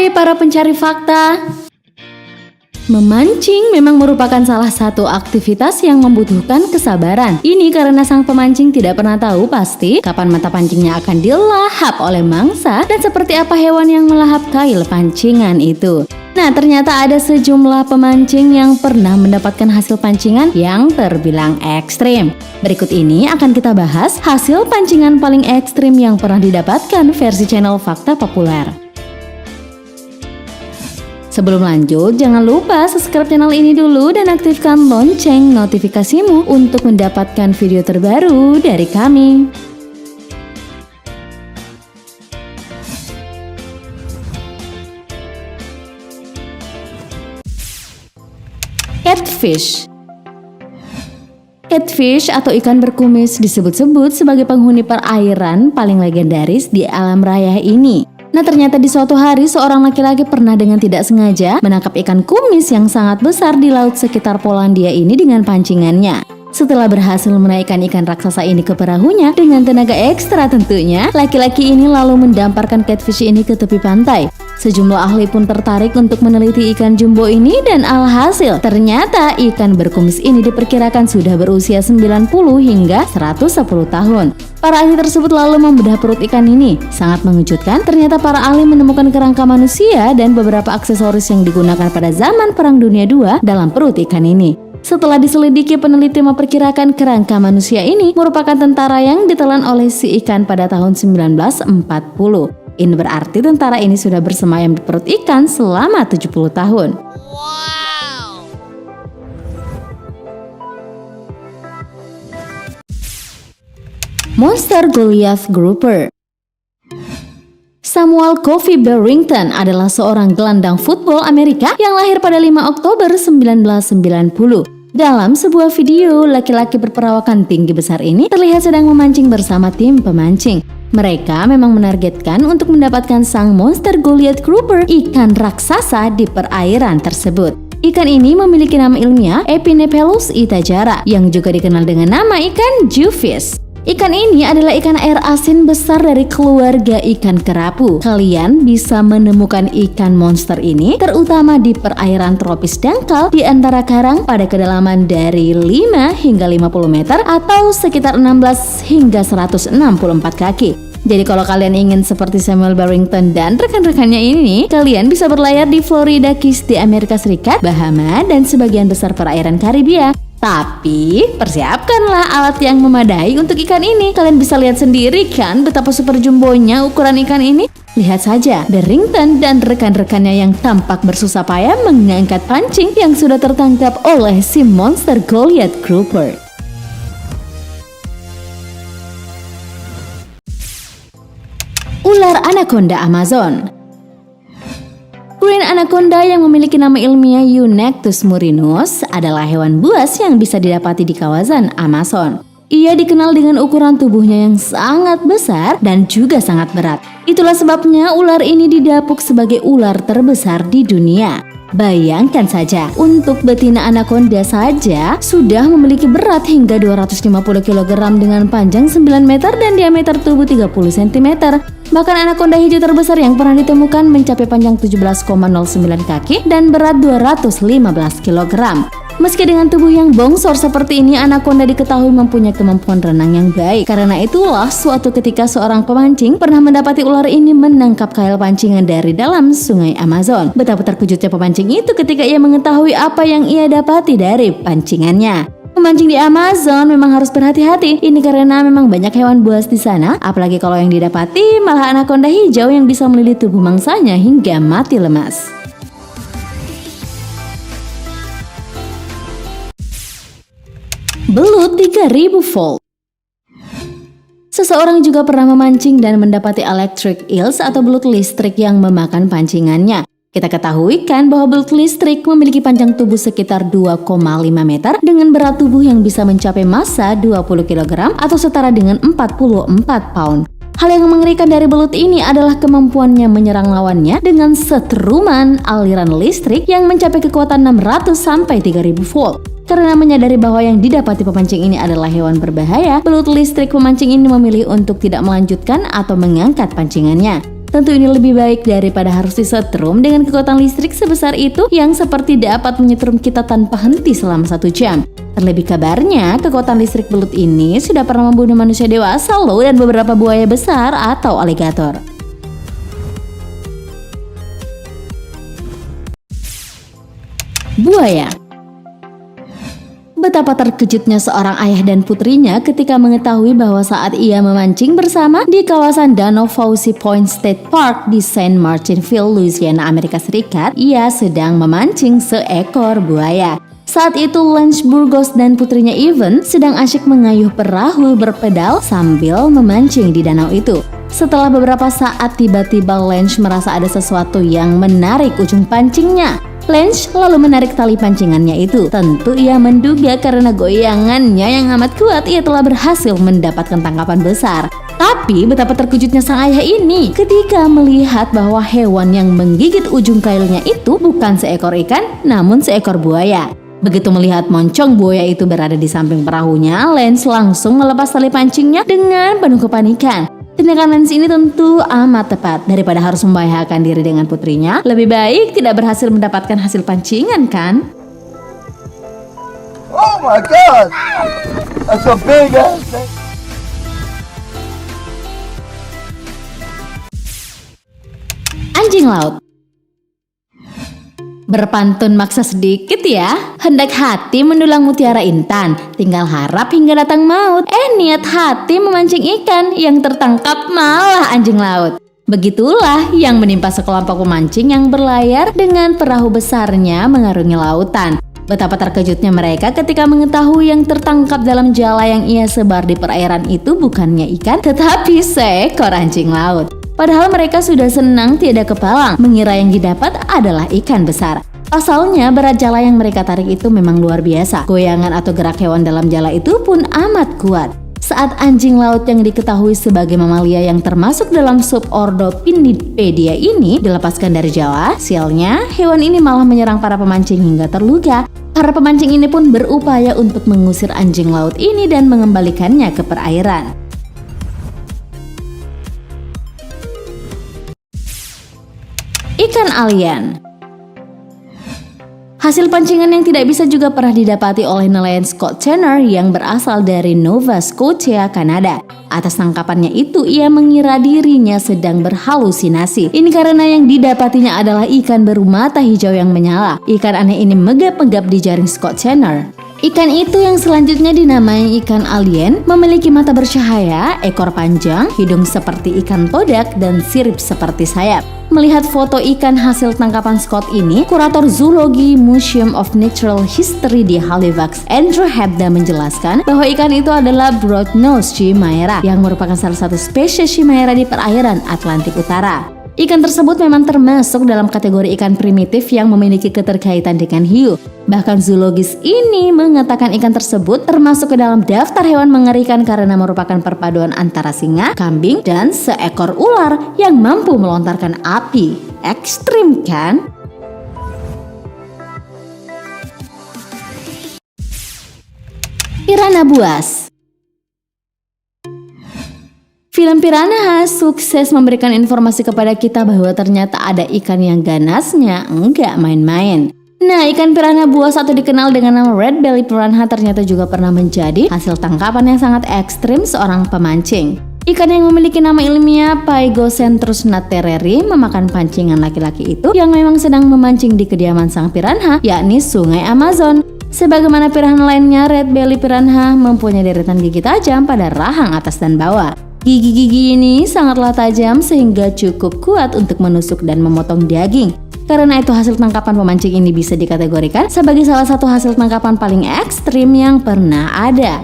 Hai para pencari fakta. Memancing memang merupakan salah satu aktivitas yang membutuhkan kesabaran. Ini karena sang pemancing tidak pernah tahu pasti kapan mata pancingnya akan dilahap oleh mangsa dan seperti apa hewan yang melahap kail pancingan itu. Nah, ternyata ada sejumlah pemancing yang pernah mendapatkan hasil pancingan yang terbilang ekstrim. Berikut ini akan kita bahas hasil pancingan paling ekstrim yang pernah didapatkan versi channel Fakta Populer. Sebelum lanjut, jangan lupa subscribe channel ini dulu dan aktifkan lonceng notifikasimu untuk mendapatkan video terbaru dari kami. Catfish. Catfish atau ikan berkumis disebut-sebut sebagai penghuni perairan paling legendaris di alam raya ini. Nah, ternyata di suatu hari seorang laki-laki pernah dengan tidak sengaja menangkap ikan kumis yang sangat besar di laut sekitar Polandia ini dengan pancingannya. Setelah berhasil menaikkan ikan raksasa ini ke perahunya dengan tenaga ekstra tentunya, laki-laki ini lalu mendamparkan catfish ini ke tepi pantai. Sejumlah ahli pun tertarik untuk meneliti ikan jumbo ini dan alhasil ternyata ikan berkumis ini diperkirakan sudah berusia 90 hingga 110 tahun. Para ahli tersebut lalu membedah perut ikan ini. Sangat mengejutkan, ternyata para ahli menemukan kerangka manusia dan beberapa aksesoris yang digunakan pada zaman Perang Dunia II dalam perut ikan ini. Setelah diselidiki, peneliti memperkirakan kerangka manusia ini merupakan tentara yang ditelan oleh si ikan pada tahun 1940. Ini berarti tentara ini sudah bersemayam di perut ikan selama 70 tahun. Wow. Monster Goliath Grouper. Samuel Kofi Barrington adalah seorang gelandang football Amerika yang lahir pada 5 Oktober 1990. Dalam sebuah video, laki-laki berperawakan tinggi besar ini terlihat sedang memancing bersama tim pemancing. Mereka memang menargetkan untuk mendapatkan sang monster Goliath Grouper, ikan raksasa di perairan tersebut. Ikan ini memiliki nama ilmiah Epinephelus itajara yang juga dikenal dengan nama ikan jewfish. Ikan ini adalah ikan air asin besar dari keluarga ikan kerapu. Kalian bisa menemukan ikan monster ini terutama di perairan tropis dangkal di antara karang pada kedalaman dari 5 hingga 50 meter atau sekitar 16 hingga 164 kaki. Jadi kalau kalian ingin seperti Samuel Barrington dan rekan-rekannya ini, kalian bisa berlayar di Florida Keys di Amerika Serikat, Bahama, dan sebagian besar perairan Karibia. Tapi persiapkanlah alat yang memadai untuk ikan ini. Kalian bisa lihat sendiri kan betapa super jumbonya ukuran ikan ini. Lihat saja Barrington dan rekan-rekannya yang tampak bersusah payah mengangkat pancing yang sudah tertangkap oleh si monster Goliath Grouper. Ular anaconda Amazon. Green anaconda yang memiliki nama ilmiah Eunectus murinus adalah hewan buas yang bisa didapati di kawasan Amazon. Ia dikenal dengan ukuran tubuhnya yang sangat besar dan juga sangat berat. Itulah sebabnya ular ini didapuk sebagai ular terbesar di dunia. Bayangkan saja, untuk betina anaconda saja sudah memiliki berat hingga 250 kg dengan panjang 9 meter dan diameter tubuh 30 cm. Bahkan anaconda hijau terbesar yang pernah ditemukan mencapai panjang 17,09 kaki dan berat 215 kg. Meski dengan tubuh yang bongsor seperti ini, anaconda diketahui mempunyai kemampuan renang yang baik. Karena itulah suatu ketika seorang pemancing pernah mendapati ular ini menangkap kail pancingan dari dalam sungai Amazon. Betapa terkejutnya pemancing itu ketika ia mengetahui apa yang ia dapati dari pancingannya. Memancing di Amazon memang harus berhati-hati. Ini karena memang banyak hewan buas di sana, apalagi kalau yang didapati malah anaconda hijau yang bisa melilit tubuh mangsanya hingga mati lemas. Belut 3000 volt. Seseorang juga pernah memancing dan mendapati electric eels atau belut listrik yang memakan pancingannya. Kita ketahui kan bahwa belut listrik memiliki panjang tubuh sekitar 2,5 meter dengan berat tubuh yang bisa mencapai massa 20 kg atau setara dengan 44 pound. Hal yang mengerikan dari belut ini adalah kemampuannya menyerang lawannya dengan setruman aliran listrik yang mencapai kekuatan 600 sampai 3000 volt. Karena menyadari bahwa yang didapati pemancing ini adalah hewan berbahaya, belut listrik pemancing ini memilih untuk tidak melanjutkan atau mengangkat pancingannya. Tentu ini lebih baik daripada harus disetrum dengan kekuatan listrik sebesar itu yang seperti dapat menyetrum kita tanpa henti selama 1 jam. Terlebih kabarnya, kekuatan listrik belut ini sudah pernah membunuh manusia dewasa loh dan beberapa buaya besar atau aligator. Buaya. Betapa terkejutnya seorang ayah dan putrinya ketika mengetahui bahwa saat ia memancing bersama di kawasan Dalhousie Point State Park di Saint Martinville, Louisiana, Amerika Serikat, ia sedang memancing seekor buaya. Saat itu Lance Burgos dan putrinya Evan sedang asyik mengayuh perahu berpedal sambil memancing di danau itu. Setelah beberapa saat tiba-tiba Lance merasa ada sesuatu yang menarik ujung pancingnya. Lance lalu menarik tali pancingannya itu. Tentu ia menduga karena goyangannya yang amat kuat ia telah berhasil mendapatkan tangkapan besar. Tapi betapa terkejutnya sang ayah ini ketika melihat bahwa hewan yang menggigit ujung kailnya itu bukan seekor ikan namun seekor buaya. Begitu melihat moncong buaya itu berada di samping perahunya, Lance langsung melepas tali pancingnya dengan penuh kepanikan. Tindakan Lance ini tentu amat tepat. Daripada harus membahayakan diri dengan putrinya, lebih baik tidak berhasil mendapatkan hasil pancingan, kan? Oh my God! That's a big ass thing. Anjing laut. Berpantun maksa sedikit ya. Hendak hati mendulang mutiara intan, tinggal harap hingga datang maut. Niat hati memancing ikan, yang tertangkap malah anjing laut. Begitulah yang menimpa sekelompok pemancing yang berlayar dengan perahu besarnya mengarungi lautan. Betapa terkejutnya mereka ketika mengetahui yang tertangkap dalam jala yang ia sebar di perairan itu bukannya ikan, tetapi seekor anjing laut. Padahal mereka sudah senang tiada kepalang, mengira yang didapat adalah ikan besar. Pasalnya berat jala yang mereka tarik itu memang luar biasa. Goyangan atau gerak hewan dalam jala itu pun amat kuat. Saat anjing laut yang diketahui sebagai mamalia yang termasuk dalam subordo Pinnipedia ini dilepaskan dari jala, sialnya hewan ini malah menyerang para pemancing hingga terluka. Para pemancing ini pun berupaya untuk mengusir anjing laut ini dan mengembalikannya ke perairan. Ikan alien. Hasil pancingan yang tidak bisa juga pernah didapati oleh nelayan Scott Tanner yang berasal dari Nova Scotia, Kanada. Atas tangkapannya itu ia mengira dirinya sedang berhalusinasi. Ini karena yang didapatinya adalah ikan bermata hijau yang menyala. Ikan aneh ini megap-megap di jaring Scott Tanner. Ikan itu yang selanjutnya dinamai ikan alien memiliki mata bercahaya, ekor panjang, hidung seperti ikan todak, dan sirip seperti sayap. Melihat foto ikan hasil tangkapan Scott ini, kurator zoologi Museum of Natural History di Halifax, Andrew Hebda menjelaskan bahwa ikan itu adalah broadnose chimera yang merupakan salah satu spesies chimera di perairan Atlantik Utara. Ikan tersebut memang termasuk dalam kategori ikan primitif yang memiliki keterkaitan dengan hiu. Bahkan zoologis ini mengatakan ikan tersebut termasuk ke dalam daftar hewan mengerikan karena merupakan perpaduan antara singa, kambing, dan seekor ular yang mampu melontarkan api. Ekstrim kan? Piranha buas. Film Piranha sukses memberikan informasi kepada kita bahwa ternyata ada ikan yang ganasnya enggak main-main. Nah, ikan piranha buas atau dikenal dengan nama Red Belly Piranha ternyata juga pernah menjadi hasil tangkapan yang sangat ekstrim seorang pemancing. Ikan yang memiliki nama ilmiah Pygocentrus natereri memakan pancingan laki-laki itu yang memang sedang memancing di kediaman sang piranha, yakni Sungai Amazon. Sebagaimana piranha lainnya, Red Belly Piranha mempunyai deretan gigi tajam pada rahang atas dan bawah. Gigi-gigi ini sangatlah tajam sehingga cukup kuat untuk menusuk dan memotong daging. Karena itu hasil tangkapan pemancing ini bisa dikategorikan sebagai salah satu hasil tangkapan paling ekstrim yang pernah ada.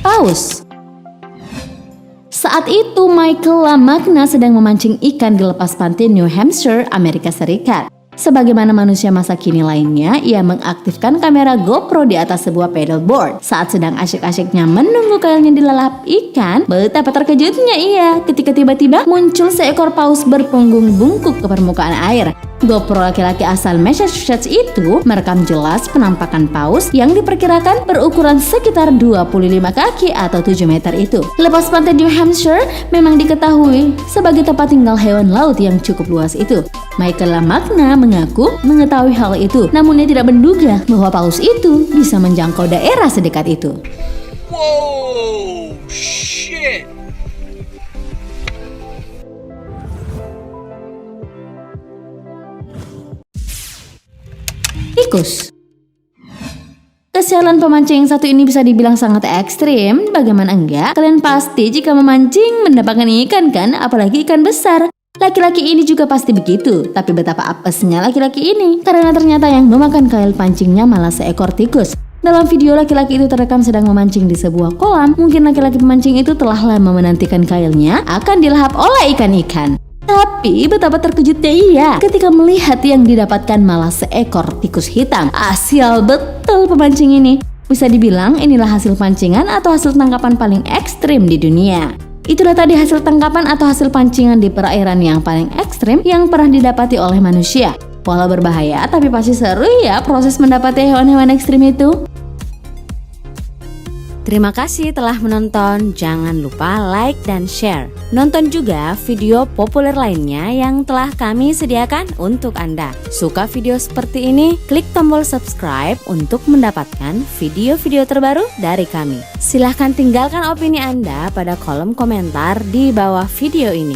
Paus. Saat itu Michael LaMagna sedang memancing ikan di lepas pantai New Hampshire, Amerika Serikat. Sebagaimana manusia masa kini lainnya, ia mengaktifkan kamera GoPro di atas sebuah paddleboard. Saat sedang asyik-asyiknya menunggu kailnya dilalap ikan, betapa terkejutnya ia ketika tiba-tiba muncul seekor paus berpunggung bungkuk ke permukaan air. GoPro laki-laki asal Massachusetts itu merekam jelas penampakan paus yang diperkirakan berukuran sekitar 25 kaki atau 7 meter itu. Lepas pantai New Hampshire memang diketahui sebagai tempat tinggal hewan laut yang cukup luas itu. Michael LaMagna mengaku mengetahui hal itu, namun ia tidak menduga bahwa paus itu bisa menjangkau daerah sedekat itu. Whoa, shit. Tikus. Kesialan pemancing yang satu ini bisa dibilang sangat ekstrim. Bagaimana enggak? Kalian pasti jika memancing mendapatkan ikan kan? Apalagi ikan besar. Laki-laki ini juga pasti begitu. Tapi betapa apesnya laki-laki ini, karena ternyata yang memakan kail pancingnya malah seekor tikus. Dalam video laki-laki itu terekam sedang memancing di sebuah kolam. Mungkin laki-laki pemancing itu telah lama menantikan kailnya akan dilahap oleh ikan-ikan. Tapi betapa terkejutnya ia ketika melihat yang didapatkan malah seekor tikus hitam. Sial betul pemancing ini. Bisa dibilang inilah hasil pancingan atau hasil tangkapan paling ekstrim di dunia. Itulah tadi hasil tangkapan atau hasil pancingan di perairan yang paling ekstrim yang pernah didapati oleh manusia. Walau berbahaya, tapi pasti seru ya proses mendapati hewan-hewan ekstrim itu. Terima kasih telah menonton, jangan lupa like dan share. Nonton juga video populer lainnya yang telah kami sediakan untuk Anda. Suka video seperti ini? Klik tombol subscribe untuk mendapatkan video-video terbaru dari kami. Silahkan tinggalkan opini Anda pada kolom komentar di bawah video ini.